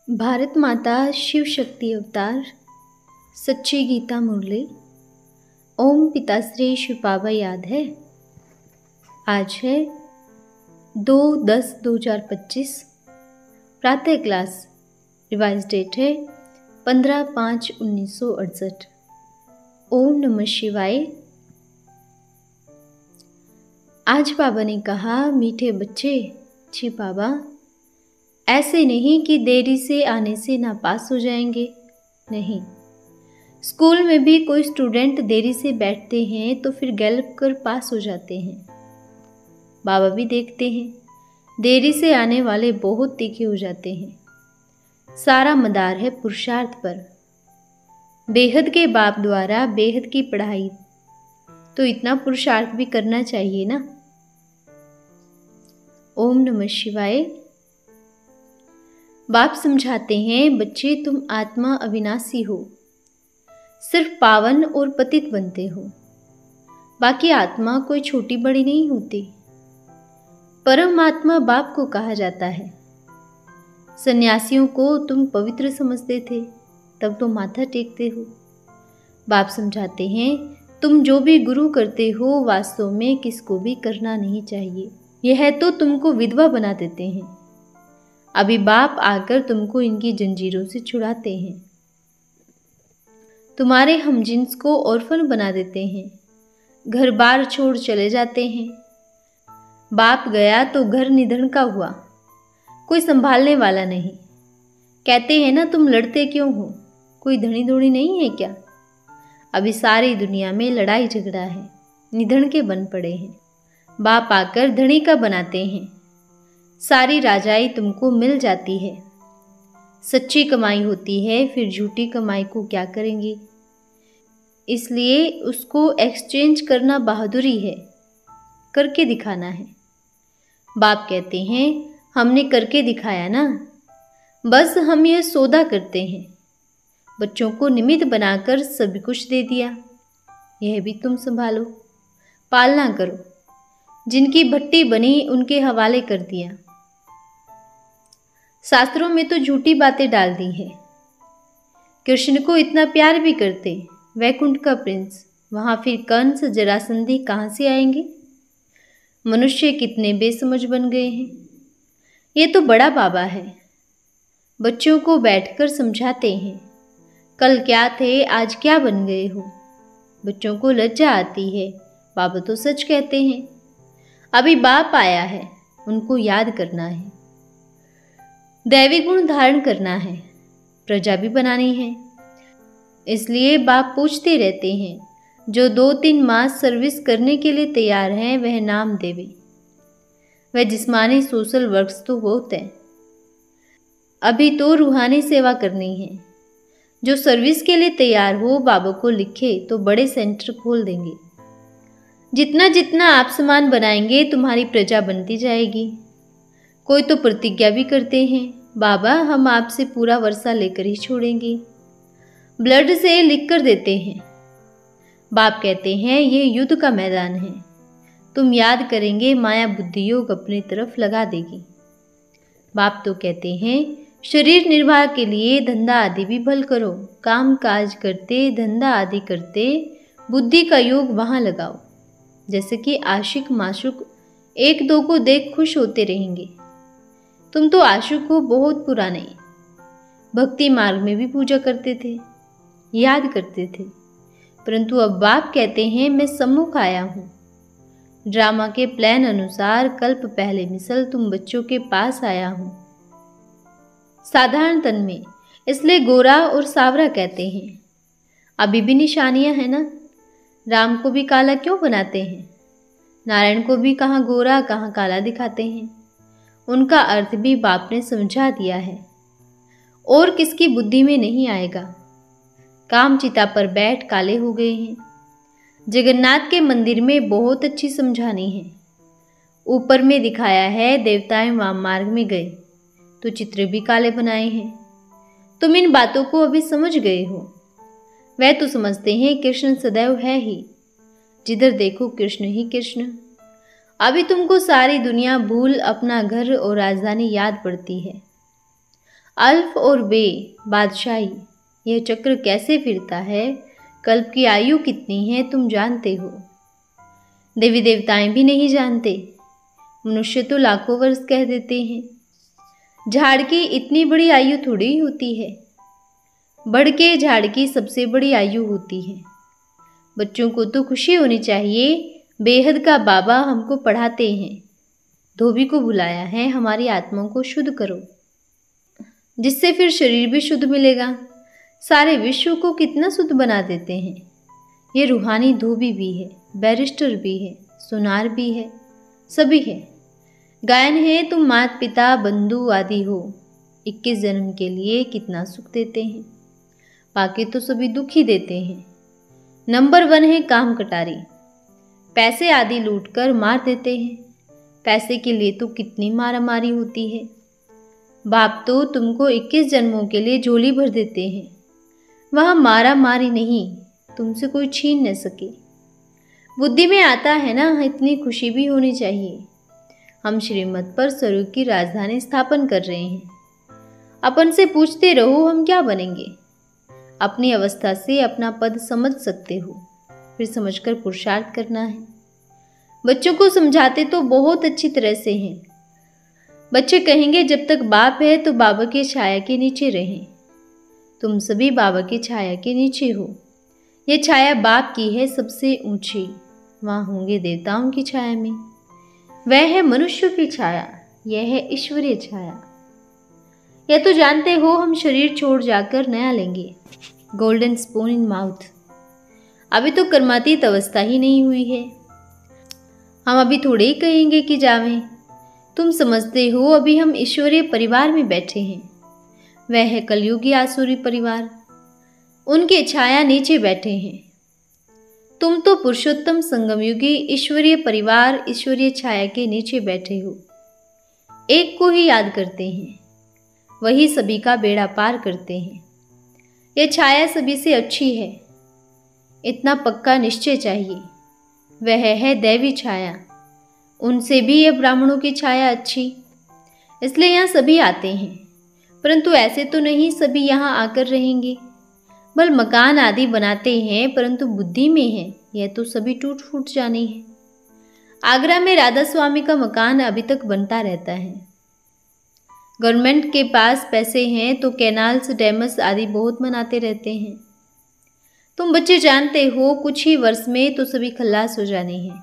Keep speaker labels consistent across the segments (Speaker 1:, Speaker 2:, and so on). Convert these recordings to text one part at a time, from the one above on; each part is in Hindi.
Speaker 1: भारत माता शिव शक्ति अवतार सच्ची गीता मुरली। ओम पिताश्री शिव बाबा याद है। आज है 2/10/2025 प्रातः क्लास। रिवाइज डेट है 15/5/1968। ओम नमः शिवाय। आज बाबा ने कहा, मीठे बच्चे, जी बाबा, ऐसे नहीं कि देरी से आने से नापास हो जाएंगे। नहीं, स्कूल में भी कोई स्टूडेंट देरी से बैठते हैं तो फिर गैलप कर पास हो जाते हैं। बाबा भी देखते हैं, देरी से आने वाले बहुत तीखे हो जाते हैं। सारा मदार है पुरुषार्थ पर। बेहद के बाप द्वारा बेहद की पढ़ाई, तो इतना पुरुषार्थ भी करना चाहिए ना। ओम नमः शिवाय। बाप समझाते हैं, बच्चे तुम आत्मा अविनाशी हो, सिर्फ पावन और पतित बनते हो। बाकी आत्मा कोई छोटी बड़ी नहीं होती। परमात्मा बाप को कहा जाता है। सन्यासियों को तुम पवित्र समझते थे, तब तो माथा टेकते हो। बाप समझाते हैं, तुम जो भी गुरु करते हो वास्तव में किसको भी करना नहीं चाहिए। यह तो तुमको विधवा बना देते हैं। अभी बाप आकर तुमको इनकी जंजीरों से छुड़ाते हैं। तुम्हारे हमजिन्स को ऑर्फन बना देते हैं, घर बार छोड़ चले जाते हैं। बाप गया तो घर निधन का हुआ, कोई संभालने वाला नहीं। कहते हैं ना, तुम लड़ते क्यों हो, कोई धनी धोनी नहीं है क्या। अभी सारी दुनिया में लड़ाई झगड़ा है, निधन के बन पड़े हैं। बाप आकर धनी का बनाते हैं। सारी राजाई तुमको मिल जाती है। सच्ची कमाई होती है, फिर झूठी कमाई को क्या करेंगे। इसलिए उसको एक्सचेंज करना बहादुरी है, करके दिखाना है। बाप कहते हैं, हमने करके दिखाया ना, बस हम यह सौदा करते हैं। बच्चों को निमित्त बनाकर सब कुछ दे दिया, यह भी तुम संभालो, पालना करो। जिनकी भट्टी बनी उनके हवाले कर दिया। शास्त्रों में तो झूठी बातें डाल दी है। कृष्ण को इतना प्यार भी करते, वैकुंठ का प्रिंस, वहां फिर कंस जरासंधी कहाँ से आएंगे। मनुष्य कितने बेसमझ बन गए हैं। ये तो बड़ा बाबा है, बच्चों को बैठकर समझाते हैं, कल क्या थे आज क्या बन गए हो। बच्चों को लज्जा आती है, बाबा तो सच कहते हैं। अभी बाप आया है, उनको याद करना है, दैवी गुण धारण करना है, प्रजा भी बनानी है। इसलिए बाप पूछते रहते हैं, जो 2-3 मास सर्विस करने के लिए तैयार हैं वह नाम देवे। वह जिस्मानी सोशल वर्क्स तो बहुत है, अभी तो रूहानी सेवा करनी है। जो सर्विस के लिए तैयार हो बाबा को लिखे तो बड़े सेंटर खोल देंगे। जितना जितना आप समान बनाएंगे तुम्हारी प्रजा बनती जाएगी। कोई तो प्रतिज्ञा भी करते हैं, बाबा हम आपसे पूरा वर्षा लेकर ही छोड़ेंगे, ब्लड से लिख कर देते हैं। बाप कहते हैं, ये युद्ध का मैदान है, तुम याद करेंगे माया बुद्धि योग अपनी तरफ लगा देगी। बाप तो कहते हैं, शरीर निर्वाह के लिए धंधा आदि भी भल करो, काम काज करते धंधा आदि करते बुद्धि का योग वहां लगाओ। जैसे कि आशिक माशुक एक दो को देख खुश होते रहेंगे। तुम तो आशिक हो बहुत पुराने, भक्ति मार्ग में भी पूजा करते थे, याद करते थे। परंतु अब बाप कहते हैं, मैं सम्मुख आया हूँ। ड्रामा के प्लान अनुसार कल्प पहले मिसल तुम बच्चों के पास आया हूँ। साधारण तन में, इसलिए गोरा और सावरा कहते हैं। अभी भी निशानियां हैं ना। राम को भी काला क्यों बनाते हैं, नारायण को भी कहाँ गोरा कहाँ काला दिखाते हैं। उनका अर्थ भी बाप ने समझा दिया है, और किसकी बुद्धि में नहीं आएगा। काम चिता पर बैठ काले हो गए हैं। जगन्नाथ के मंदिर में बहुत अच्छी समझानी है। ऊपर में दिखाया है देवताएं वाम मार्ग में गए तो चित्र भी काले बनाए हैं। तुम इन बातों को अभी समझ गए हो। वह तो समझते हैं कृष्ण सदैव है ही, जिधर देखो कृष्ण ही कृष्ण। अभी तुमको सारी दुनिया भूल अपना घर और राजधानी याद पड़ती है। अल्फ और बे बादशाही, यह चक्र कैसे फिरता है? कल्प की आयु कितनी है तुम जानते हो? देवी देवताएं भी नहीं जानते, मनुष्य तो लाखों वर्ष कह देते हैं। झाड़ की इतनी बड़ी आयु थोड़ी होती है, बढ़ के झाड़ की सबसे बड़ी आयु होती है। बच्चों को तो खुशी होनी चाहिए, बेहद का बाबा हमको पढ़ाते हैं। धोबी को बुलाया है, हमारी आत्मा को शुद्ध करो, जिससे फिर शरीर भी शुद्ध मिलेगा। सारे विश्व को कितना शुद्ध बना देते हैं। ये रूहानी धोबी भी है, बैरिस्टर भी है, सुनार भी है, सभी है। गायन है तुम माता पिता बंधु आदि हो, 21 जन्म के लिए कितना सुख देते हैं, बाकी तो सभी दुख ही देते हैं। नंबर 1 है काम कटारी, पैसे आदि लूट कर मार देते हैं। पैसे के लिए तो कितनी मारामारी होती है। बाप तो तुमको 21 जन्मों के लिए झोली भर देते हैं, वहाँ मारा मारी नहीं, तुमसे कोई छीन न सके। बुद्धि में आता है ना, इतनी खुशी भी होनी चाहिए। हम श्रीमत पर स्वर्ग की राजधानी स्थापन कर रहे हैं। अपन से पूछते रहो हम क्या बनेंगे। अपनी अवस्था से अपना पद समझ सकते हो, फिर समझकर पुरुषार्थ करना है। बच्चों को समझाते तो बहुत अच्छी तरह से हैं। बच्चे कहेंगे जब तक बाप है तो बाबा की छाया के नीचे रहें। तुम सभी बाबा की छाया के नीचे हो। ये छाया बाप की है सबसे ऊंची, वहाँ होंगे देवताओं की छाया में। वह है मनुष्य की छाया, यह है ईश्वरीय छाया। यह तो जानते हो हम शरीर छोड़ जाकर नया लेंगे, गोल्डन स्पून इन माउथ। अभी तो कर्मातीत अवस्था ही नहीं हुई है। हम अभी थोड़े ही कहेंगे कि जावें। तुम समझते हो अभी हम ईश्वरीय परिवार में बैठे हैं। वह है कलयुगी आसुरी परिवार, उनके छाया नीचे बैठे हैं। तुम तो पुरुषोत्तम संगमयुगी ईश्वरीय परिवार ईश्वरीय छाया के नीचे बैठे हो। एक को ही याद करते हैं, वही सभी का बेड़ा पार करते हैं। यह छाया सभी से अच्छी है, इतना पक्का निश्चय चाहिए। वह है दैवी छाया, उनसे भी यह ब्राह्मणों की छाया अच्छी, इसलिए यहाँ सभी आते हैं। परंतु ऐसे तो नहीं सभी यहाँ आकर रहेंगे। बल मकान आदि बनाते हैं, परंतु बुद्धि में है यह तो सभी टूट फूट जाने हैं। आगरा में राधा स्वामी का मकान अभी तक बनता रहता है। गवर्नमेंट के पास पैसे हैं तो कैनाल्स डैम्स आदि बहुत बनाते रहते हैं। तुम बच्चे जानते हो कुछ ही वर्ष में तो सभी खल्लास हो जाने हैं।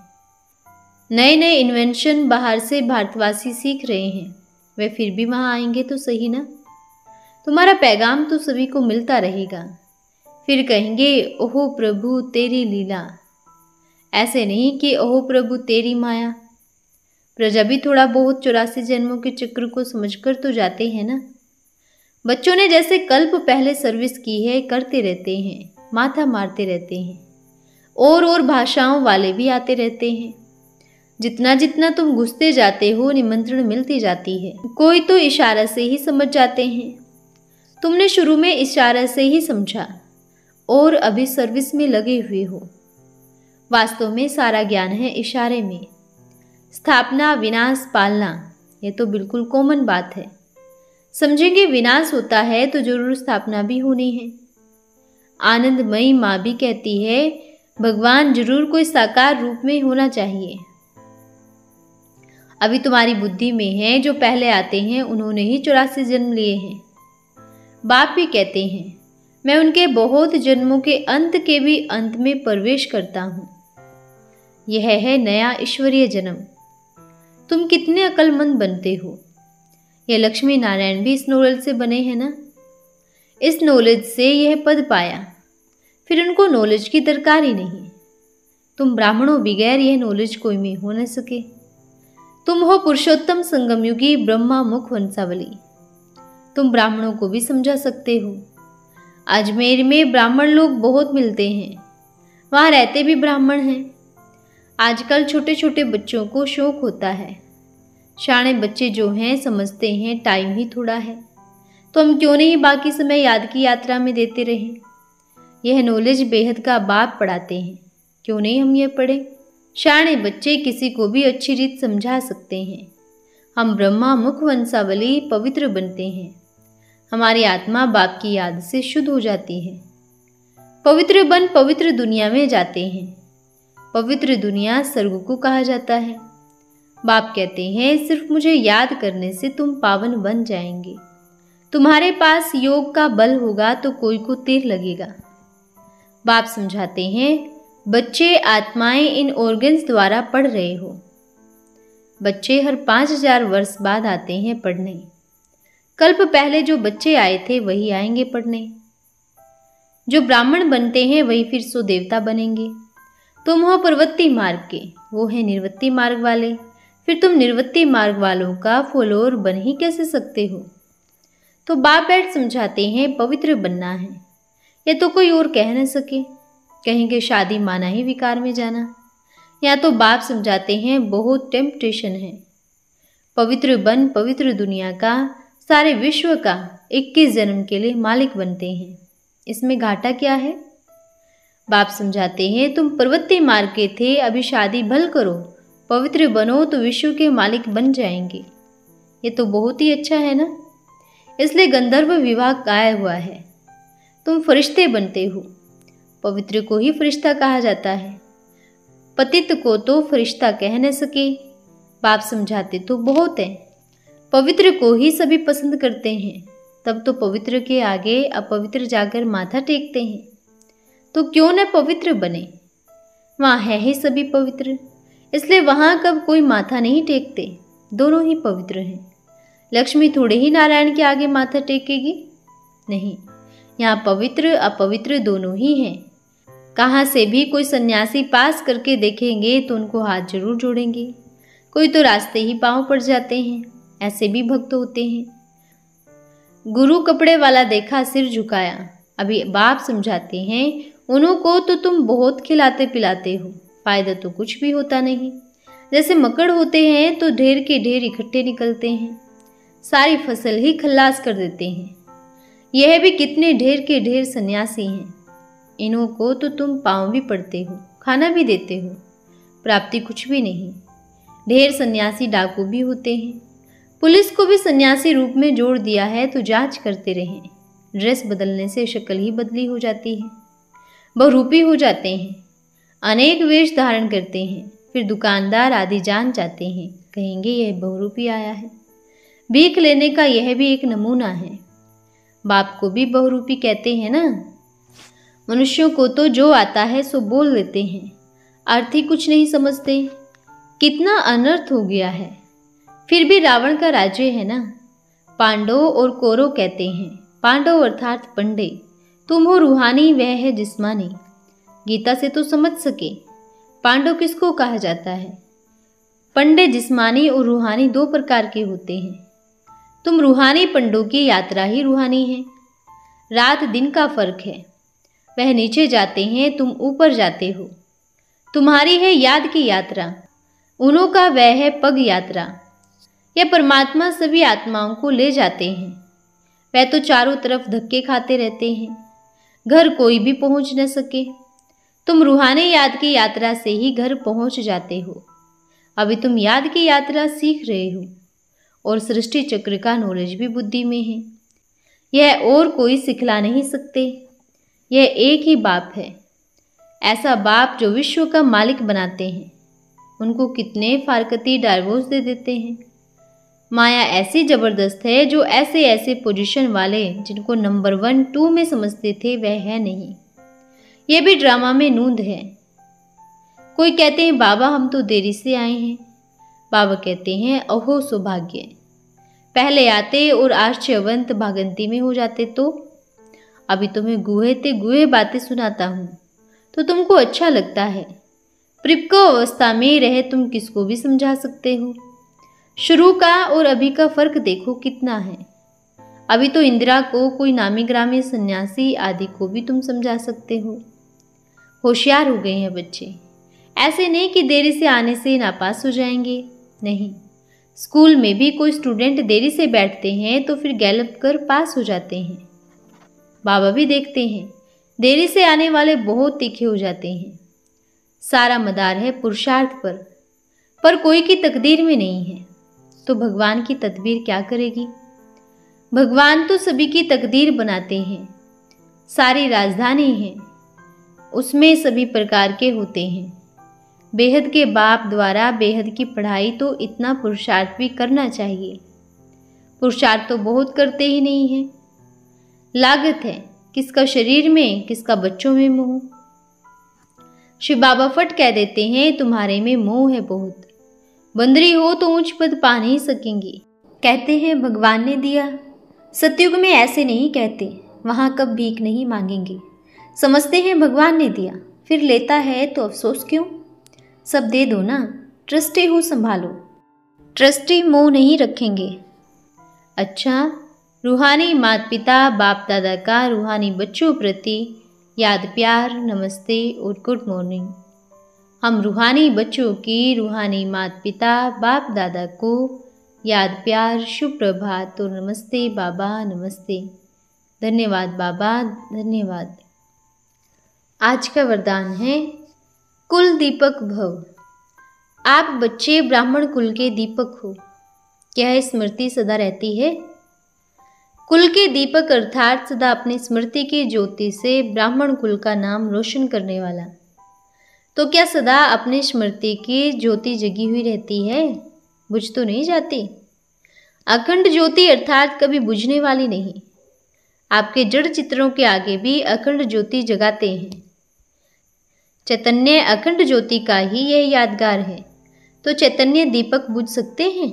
Speaker 1: नए नए इन्वेंशन बाहर से भारतवासी सीख रहे हैं, वे फिर भी वहाँ आएंगे तो सही ना। तुम्हारा पैगाम तो सभी को मिलता रहेगा। फिर कहेंगे ओहो प्रभु तेरी लीला, ऐसे नहीं कि ओहो प्रभु तेरी माया। प्रजा भी थोड़ा बहुत 84 जन्मों के चक्र को समझकर तो जाते हैं ना। बच्चों ने जैसे कल्प पहले सर्विस की है करते रहते हैं, माथा मारते रहते हैं। और भाषाओं वाले भी आते रहते हैं। जितना जितना तुम घुसते जाते हो निमंत्रण मिलती जाती है। कोई तो इशारा से ही समझ जाते हैं। तुमने शुरू में इशारा से ही समझा और अभी सर्विस में लगे हुए हो। वास्तव में सारा ज्ञान है इशारे में। स्थापना विनाश पालना, ये तो बिल्कुल कॉमन बात है। समझेंगे विनाश होता है तो जरूर स्थापना भी होनी है। आनंदमयी माँ भी कहती है भगवान जरूर कोई साकार रूप में होना चाहिए। अभी तुम्हारी बुद्धि में है जो पहले आते हैं उन्होंने ही 84 जन्म लिए हैं। बाप भी कहते हैं मैं उनके बहुत जन्मों के अंत के भी अंत में प्रवेश करता हूँ। यह है नया ईश्वरीय जन्म। तुम कितने अक्लमंद बनते हो। यह लक्ष्मी नारायण भी इस नॉलेज से बने हैं ना। इस नॉलेज से यह पद पाया, फिर उनको नॉलेज की दरकार ही नहीं। तुम ब्राह्मणों बगैर यह नॉलेज कोई में हो न सके। तुम हो पुरुषोत्तम संगमयुगी ब्रह्मा मुख वंशावली। तुम ब्राह्मणों को भी समझा सकते हो। अजमेर में ब्राह्मण लोग बहुत मिलते हैं, वहाँ रहते भी ब्राह्मण हैं। आजकल छोटे छोटे बच्चों को शौक होता है। शाणे बच्चे जो हैं समझते हैं टाइम ही थोड़ा है, तो हम क्यों नहीं बाकी समय याद की यात्रा में देते रहें। यह नॉलेज बेहद का बाप पढ़ाते हैं, क्यों नहीं हम ये पढ़ें। शाणे बच्चे किसी को भी अच्छी रीत समझा सकते हैं। हम ब्रह्मा मुख वंशावली पवित्र बनते हैं। हमारी आत्मा बाप की याद से शुद्ध हो जाती है। पवित्र बन पवित्र दुनिया में जाते हैं। पवित्र दुनिया स्वर्ग को कहा जाता है। बाप कहते हैं सिर्फ मुझे याद करने से तुम पावन बन जाएंगे। तुम्हारे पास योग का बल होगा तो कोई को तीर लगेगा। बाप समझाते हैं बच्चे आत्माएं इन ऑर्गन्स द्वारा पढ़ रहे हो। बच्चे हर 5000 वर्ष बाद आते हैं पढ़ने। कल्प पहले जो बच्चे आए थे वही आएंगे पढ़ने। जो ब्राह्मण बनते हैं वही फिर सो देवता बनेंगे। तुम हो प्रवृत्ति मार्ग के, वो है निर्वृत्ति मार्ग वाले। फिर तुम निर्वृत्ति मार्ग वालों का फॉलोअर बन ही कैसे सकते हो। तो बाप बैठ समझाते हैं पवित्र बनना है, या तो कोई और कह न सके। कहेंगे शादी माना ही विकार में जाना। या तो बाप समझाते हैं बहुत टेम्पटेशन है। पवित्र बन पवित्र दुनिया का, सारे विश्व का 21 जन्म के लिए मालिक बनते हैं। इसमें घाटा क्या है। बाप समझाते हैं तुम प्रवृत्ति मार्ग के थे, अभी शादी भल करो, पवित्र बनो तो विश्व के मालिक बन जाएंगे। ये तो बहुत ही अच्छा है ना। इसलिए गंधर्व विवाह गाया हुआ है। तुम फरिश्ते बनते हो। पवित्र को ही फरिश्ता कहा जाता है। पतित को तो फरिश्ता कह न सके। बाप समझाते तो बहुत है। पवित्र को ही सभी पसंद करते हैं, तब तो पवित्र के आगे अपवित्र जाकर माथा टेकते हैं। तो क्यों न पवित्र बने। वहाँ है ही सभी पवित्र, इसलिए वहाँ कब कोई माथा नहीं टेकते। दोनों ही पवित्र हैं। लक्ष्मी थोड़े ही नारायण के आगे माथा टेकेगी, नहीं। यहाँ पवित्र अपवित्र दोनों ही हैं। कहाँ से भी कोई सन्यासी पास करके देखेंगे तो उनको हाथ जरूर जोड़ेंगे। कोई तो रास्ते ही पांव पड़ जाते हैं, ऐसे भी भक्त होते हैं। गुरु कपड़े वाला देखा सिर झुकाया। अभी बाप समझाते हैं उन्हों को तो तुम बहुत खिलाते पिलाते हो, फायदा तो कुछ भी होता नहीं। जैसे मकड़ होते हैं तो ढेर के ढेर इकट्ठे निकलते हैं, सारी फसल ही खल्लास कर देते हैं। यह भी कितने ढेर के ढेर सन्यासी हैं। इन्हों को तो तुम पाँव भी पड़ते हो, खाना भी देते हो, प्राप्ति कुछ भी नहीं। ढेर सन्यासी डाकू भी होते हैं। पुलिस को भी सन्यासी रूप में जोड़ दिया है तो जांच करते रहें। ड्रेस बदलने से शक्ल ही बदली हो जाती है। बहुरूपी हो जाते हैं, अनेक वेश धारण करते हैं। फिर दुकानदार आदि जान जाते हैं, कहेंगे यह बहुरूपी आया है। भीख लेने का यह भी एक नमूना है। बाप को भी बहुरूपी कहते हैं ना। मनुष्यों को तो जो आता है सो बोल देते हैं, अर्थ ही कुछ नहीं समझते। कितना अनर्थ हो गया है। फिर भी रावण का राज्य है ना। पांडव और कौरव कहते हैं। पांडव अर्थात पंडे, तुम हो रूहानी, वह है जिस्मानी। गीता से तो समझ सके। पांडव किसको कहा जाता है। पंडे जिस्मानी और रूहानी 2 प्रकार के होते हैं। तुम रूहानी पंडों की यात्रा ही रूहानी है। रात दिन का फर्क है। वह नीचे जाते हैं, तुम ऊपर जाते हो। तुम्हारी है याद की यात्रा, उन्हों का वह है पग यात्रा। यह परमात्मा सभी आत्माओं को ले जाते हैं। वह तो चारों तरफ धक्के खाते रहते हैं, घर कोई भी पहुंच न सके। तुम रूहानी याद की यात्रा से ही घर पहुंच जाते हो। अभी तुम याद की यात्रा सीख रहे हो और सृष्टि चक्र का नॉलेज भी बुद्धि में है। यह और कोई सिखला नहीं सकते। यह एक ही बाप है। ऐसा बाप जो विश्व का मालिक बनाते हैं, उनको कितने फारकती डाइवोर्स दे देते हैं। माया ऐसी जबरदस्त है जो ऐसे ऐसे पोजीशन वाले जिनको नंबर 1, 2 में समझते थे वह है नहीं। यह भी ड्रामा में नूंद है। कोई कहते हैं बाबा हम तो देरी से आए हैं। बाबा कहते हैं अहो सौभाग्य, पहले आते और आश्चर्यवंत भागंती में हो जाते तो। अभी तुम्हें गुहे ते गुहे बातें सुनाता हूँ तो तुमको अच्छा लगता है। प्रिपको अवस्था में रहे तुम किसको भी समझा सकते हो। शुरू का और अभी का फर्क देखो कितना है। अभी तो इंदिरा को, कोई नामी ग्रामी सन्यासी आदि को भी तुम समझा सकते हो। होशियार हो गए हैं बच्चे। ऐसे नहीं कि देरी से आने से नापास हो जाएंगे, नहीं। स्कूल में भी कोई स्टूडेंट देरी से बैठते हैं तो फिर गैलप कर पास हो जाते हैं। बाबा भी देखते हैं देरी से आने वाले बहुत तीखे हो जाते हैं। सारा मदार है पुरुषार्थ पर कोई की तकदीर में नहीं है, तो भगवान की तदबीर क्या करेगी। भगवान तो सभी की तकदीर बनाते हैं। सारी राजधानी है, उसमें सभी प्रकार के होते हैं। बेहद के बाप द्वारा बेहद की पढ़ाई, तो इतना पुरुषार्थ भी करना चाहिए। पुरुषार्थ तो बहुत करते ही नहीं है। लागत है किसका शरीर में, किसका बच्चों में मोह। शिव बाबा फट कह देते हैं, तुम्हारे में मोह है बहुत। बंदरी हो तो ऊंच पद पा नहीं सकेंगी। कहते हैं भगवान ने दिया, सतयुग में ऐसे नहीं कहते, वहाँ कब भीख नहीं मांगेंगे। समझते हैं भगवान ने दिया, फिर लेता है तो अफसोस क्यों। सब दे दो ना, ट्रस्टी हो संभालो। ट्रस्टी मोह नहीं रखेंगे। अच्छा, रूहानी माता पिता बाप दादा का रूहानी बच्चों प्रति याद प्यार, नमस्ते और गुड मॉर्निंग। हम रूहानी बच्चों की रूहानी माता पिता बाप दादा को याद प्यार, शुभ प्रभात और नमस्ते बाबा, नमस्ते। धन्यवाद बाबा, धन्यवाद। आज का वरदान है कुल दीपक भव। आप बच्चे ब्राह्मण कुल के दीपक हो, यह स्मृति सदा रहती है। कुल के दीपक अर्थात सदा अपनी स्मृति की ज्योति से ब्राह्मण कुल का नाम रोशन करने वाला। तो क्या सदा अपनी स्मृति की ज्योति जगी हुई रहती है, बुझ तो नहीं जाती? अखंड ज्योति अर्थात कभी बुझने वाली नहीं। आपके जड़ चित्रों के आगे भी अखंड ज्योति जगाते हैं। चैतन्य अखंड ज्योति का ही यह यादगार है। तो चैतन्य दीपक बुझ सकते हैं?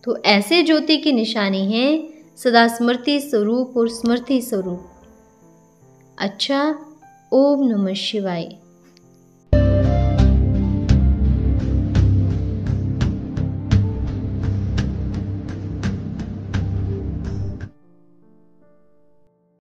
Speaker 1: तो ऐसे ज्योति की निशानी है सदा स्मृति स्वरूप और स्मृति स्वरूप। अच्छा, ओम नमः शिवाय।